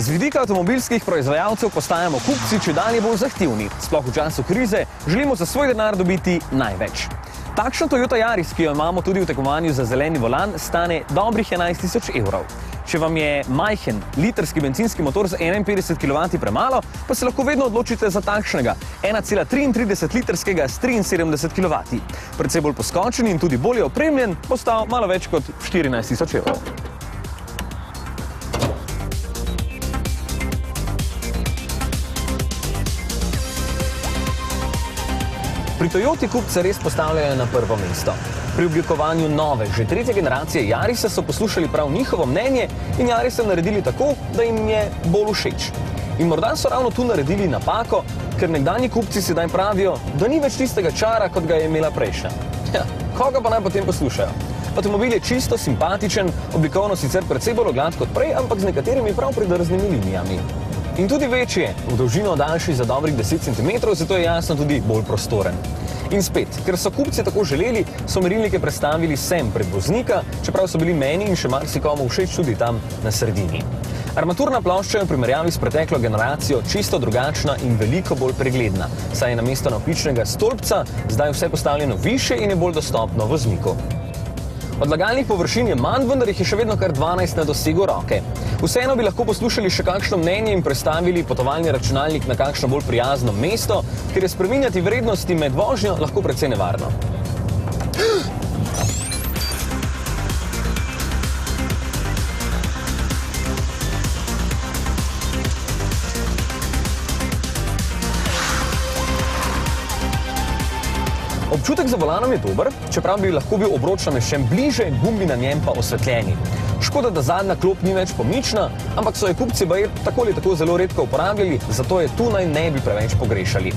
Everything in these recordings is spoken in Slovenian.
Z vidika avtomobilskih proizvajalcev postajamo kupci čedalje bolj zahtevni. Sploh v času krize želimo za svoj denar dobiti največ. Takšno Toyota Yaris, ki jo imamo tudi v tekmovanju za zeleni volan, stane dobrih 11 000 evrov. Če vam je majhen litrski bencinski motor z 51 kW premalo, pa se lahko vedno odločite za takšnega 1,33 litrskega s 73 kW. Predvsej bolj poskočen in tudi bolje opremljen, bo stal malo več kot 14 000 evrov. Pri Toyoti kupce res postavljajo na prvo mesto. Pri oblikovanju nove, že tretje generacije Yarisa so poslušali prav njihovo mnenje in Yarisa naredili tako, da jim je bolj všeč. In morda so ravno tu naredili napako, ker nekdanji kupci sedaj pravijo, da ni več tistega čara, kot ga je imela prejšnja. Ja, koga pa naj potem poslušajo? Avtomobil je čisto simpatičen, oblikovno sicer precej bolj oglat kot prej, ampak z nekaterimi prav predrznimi linijami. In tudi večji je, v dolžino daljši za dobrih 10 cm, zato je jasno tudi bolj prostoren. In spet, ker so kupci tako želeli, so merilnike prestavili sem pred voznika, čeprav so bili meni in še marsikomu všeč tudi tam na sredini. Armaturna plošča je v primerjavi s preteklo generacijo čisto drugačna in veliko bolj pregledna, saj je namesto navpičnega stolpca zdaj vse postavljeno višje in je bolj dostopno vozniku. Odlagalnih površin je manj, vendar jih je še vedno kar 12 na dosegu roke. Vseeno bi lahko poslušali še kakšno mnenje in prestavili potovalni računalnik na kakšno bolj prijazno mesto, ker je spreminjati vrednosti med vožnjo lahko precej nevarno. Občutek za volanom je dober, čeprav bi lahko bil obroč nameščen bliže in gumbi na njem pa osvetljeni. Škoda, da zadnja klop ni več pomična, ampak so jo kupci baje tako ali tako zelo redko uporabljali, zato je tu naj ne bi preveč pogrešali.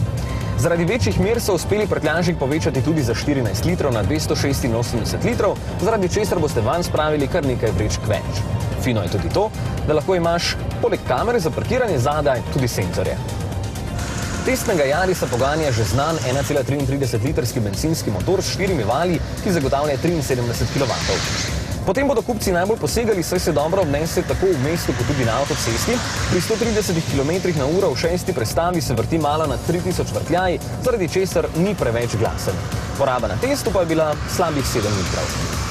Zaradi večjih mer so uspeli prtljažnik povečati tudi za 14 litrov na 286 litrov, zaradi česar boste vanj spravili kar nekaj vrečk več. Fino je tudi to, da lahko imaš poleg kamere za parkiranje zadaj tudi senzorje. Testnega Yarisa poganja že znan 1,33 litrski bencinski motor s 4 vali, ki zagotavlja 73 kW. Potem bodo kupci najbolj posegali, saj se dobro obnese tako v mestu kot tudi na avtocesti. Pri 130 km/h v 6. prestavi se vrti malo na 3000 vrtljaj, zaradi česar ni preveč glasen. Poraba na testu pa je bila slabih 7 litrov.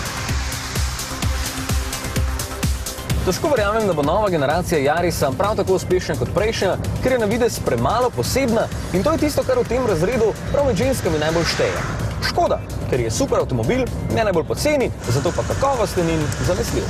Težko verjamem, da bo nova generacija Yarisa prav tako uspešna kot prejšnja, ker je na videz premalo posebna in to je tisto, kar v tem razredu prav med ženskami najbolj šteje. Škoda, ker je super avtomobil, ne najbolj poceni, zato pa kakovosten in zanesljiv.